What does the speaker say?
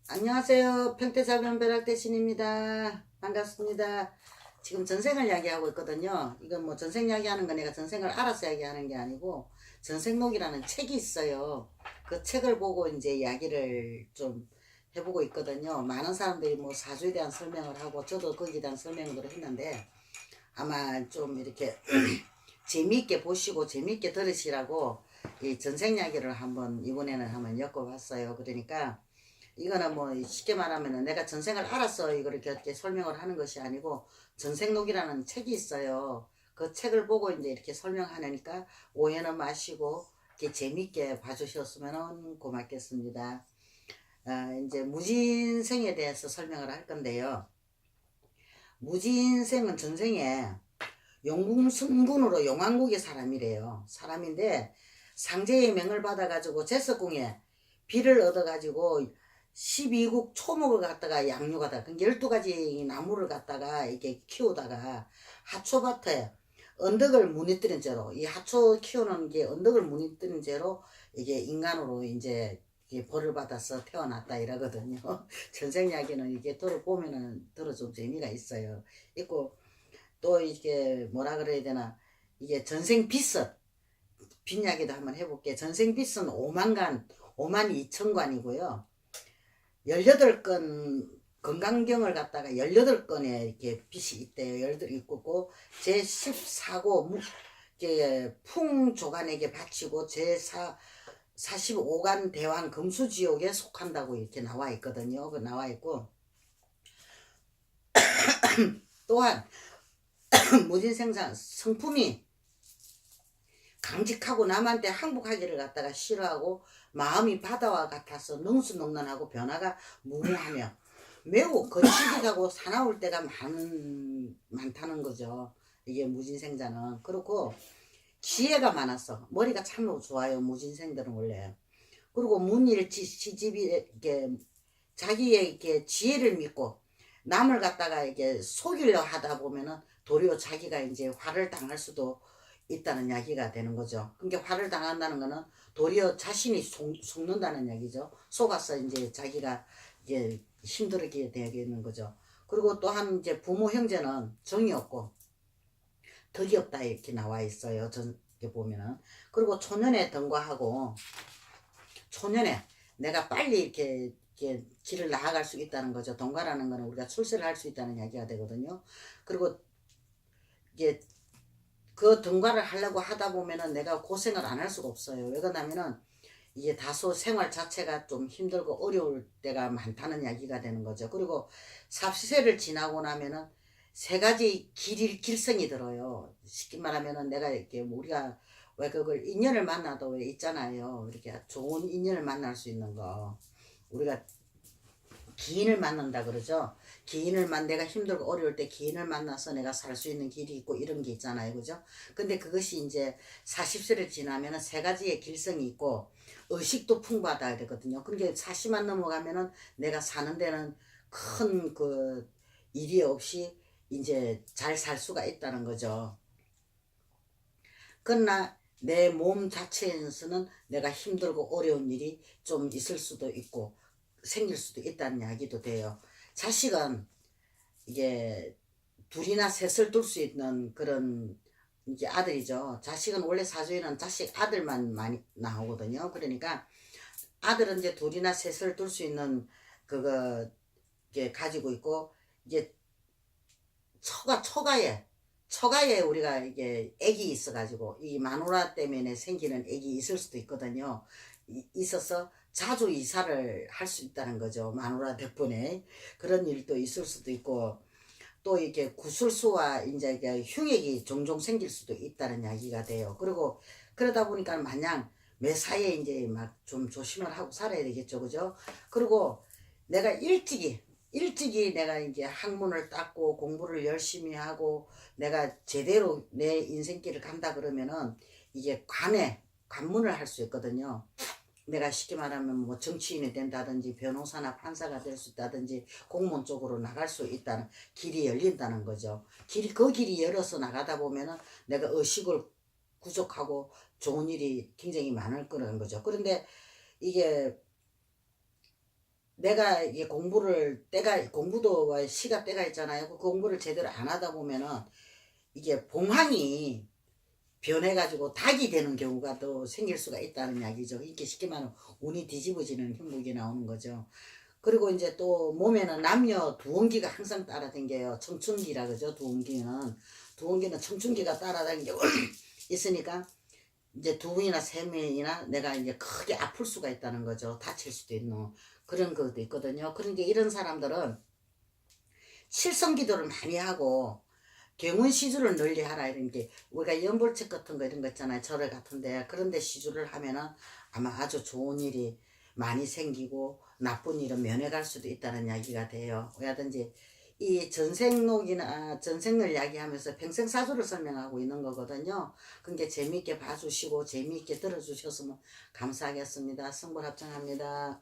안녕하세요. 평택사변 벼락대신입니다. 반갑습니다. 지금 전생을 이야기하고 있거든요. 이건 뭐 전생 이야기하는 거 내가 전생을 알아서 이야기하는 게 아니고 전생록이라는 책이 있어요. 그 책을 보고 이제 이야기를 좀 해보고 있거든요. 많은 사람들이 뭐 사주에 대한 설명을 하고 저도 거기에 대한 설명을 했는데 아마 좀 이렇게 재미있게 보시고 재미있게 들으시라고 이 전생 이야기를 한번 이번에는 한번 엮어봤어요. 그러니까 이거는 뭐 쉽게 말하면 내가 전생을 알아서 이걸 이렇게 설명을 하는 것이 아니고 전생록이라는 책이 있어요. 그 책을 보고 이제 이렇게 설명하니까 오해는 마시고 이렇게 재밌게 봐주셨으면 고맙겠습니다. 이제 무진생에 대해서 설명을 할 건데요. 무진생은 전생에 영국 순군으로 용왕국의 사람이래요. 사람인데 상제의 명을 받아가지고 제석궁에 비를 얻어가지고 12국 초목을 갖다가 양육하다가 12가지 나무를 갖다가 이렇게 키우다가 하초밭에 언덕을 무너뜨린 죄로 이 하초 키우는 게 언덕을 무너뜨린 죄로 이게 인간으로 이제 벌을 받아서 태어났다 이러거든요. 전생 이야기는 이게 들어보면은 들어좀 재미가 있어요. 있고 또 이게 뭐라 그래야 되나 이게 전생 빚은 빚 이야기도 한번 해볼게. 전생 빚은 5만 2천 관이고요. 18건 건강경을 갖다가 18건에 이렇게 빚이 있대요. 18 있고 제14고 풍조간에게 바치고 제4 45간 대왕 금수지옥에 속한다고 이렇게 나와 있거든요. 그 나와 있고 또한 무진생산 성품이 강직하고 남한테 항복하기를 갖다가 싫어하고 마음이 바다와 같아서 능수능란하고 변화가 무궁하며 매우 거칠기하고 사나울 때가 많다는 거죠. 이게 무진생자는. 그렇고 지혜가 많았어. 머리가 참 좋아요. 무진생들은 원래. 그리고 문일치 시집이 이렇게 자기의 이렇게 지혜를 믿고 남을 갖다가 이렇게 속이려 하다 보면은 도리어 자기가 이제 화를 당할 수도 있다는 이야기가 되는 거죠. 그러니까 화를 당한다는 거는 도리어 자신이 속는다는 이야기죠. 속아서 이제 자기가 이제 힘들게 되겠는 거죠. 그리고 또한 이제 부모 형제는 정이 없고 덕이 없다 이렇게 나와 있어요. 이렇게 보면은. 그리고 초년에 등과하고 초년에 내가 빨리 이렇게 길을 나아갈 수 있다는 거죠. 동과라는 거는 우리가 출세를 할 수 있다는 이야기가 되거든요. 그리고 이게 그 등과를 하려고 하다 보면은 내가 고생을 안 할 수가 없어요. 왜 그러냐면은 이게 다소 생활 자체가 좀 힘들고 어려울 때가 많다는 이야기가 되는 거죠. 그리고 삽시세를 지나고 나면은 세 가지 길성이 들어요. 쉽게 말하면은 내가 이렇게 우리가 왜 그걸 인연을 만나도 왜 있잖아요. 이렇게 좋은 인연을 만날 수 있는 거. 우리가 기인을 만난다 그러죠. 내가 힘들고 어려울 때 기인을 만나서 내가 살 수 있는 길이 있고 이런 게 있잖아요. 그죠? 근데 그것이 이제 40세를 지나면은 세 가지의 길성이 있고 의식도 풍부하다 그러거든요. 그러니까 40만 넘어가면은 내가 사는 데는 큰 그 일이 없이 이제 잘 살 수가 있다는 거죠. 그러나 내 몸 자체에서는 내가 힘들고 어려운 일이 좀 있을 수도 있고 생길 수도 있다는 이야기도 돼요. 자식은 이게 둘이나 셋을 둘 수 있는 그런 이게 아들이죠. 자식은 원래 사주에는 자식 아들만 많이 나오거든요. 그러니까 아들은 이제 둘이나 셋을 둘 수 있는 그거 이게 가지고 있고 이게 처가에 우리가 이게 애기 있어가지고 이 마누라 때문에 생기는 애기 있을 수도 있거든요. 있어서 자주 이사를 할 수 있다는 거죠. 마누라 덕분에 그런 일도 있을 수도 있고 또 이렇게 구술수와 이제 흉액이 종종 생길 수도 있다는 이야기가 돼요. 그리고 그러다 보니까 마냥 매사에 이제 막 좀 조심을 하고 살아야 되겠죠, 그죠? 그리고 내가 일찍이 내가 이제 학문을 닦고 공부를 열심히 하고 내가 제대로 내 인생길을 간다 그러면은 이게 관문을 할 수 있거든요. 내가 쉽게 말하면 뭐 정치인이 된다든지 변호사나 판사가 될 수 있다든지 공무원 쪽으로 나갈 수 있다는 길이 열린다는 거죠. 그 길이 열어서 나가다 보면은 내가 의식을 구족하고 좋은 일이 굉장히 많을 거라는 거죠. 그런데 이게 내가 이게 공부도 시가 때가 있잖아요. 그 공부를 제대로 안 하다 보면은 이게 봉황이 변해가지고 닭이 되는 경우가 또 생길 수가 있다는 이야기죠. 이렇게 쉽게 말하면 운이 뒤집어지는 형국이 나오는 거죠. 그리고 이제 또 몸에는 남녀 두원기가 항상 따라다녀요. 청춘기라 그러죠. 두원기는 청춘기가 따라다니고 있으니까 이제 두 분이나 세 명이나 내가 이제 크게 아플 수가 있다는 거죠. 다칠 수도 있는 그런 것도 있거든요. 그러니까 이런 사람들은 칠성기도를 많이 하고 경운 시주를 널리 하라 이런 게 우리가 연불책 같은 거 이런 거 있잖아요. 절에 같은데 그런데 시주를 하면은 아마 아주 좋은 일이 많이 생기고 나쁜 일은 면해갈 수도 있다는 이야기가 돼요. 왜든지 이 전생록이나 전생을 이야기하면서 평생사주를 설명하고 있는 거거든요. 그러니까 재미있게 봐주시고 재미있게 들어주셨으면 감사하겠습니다. 성불합장합니다.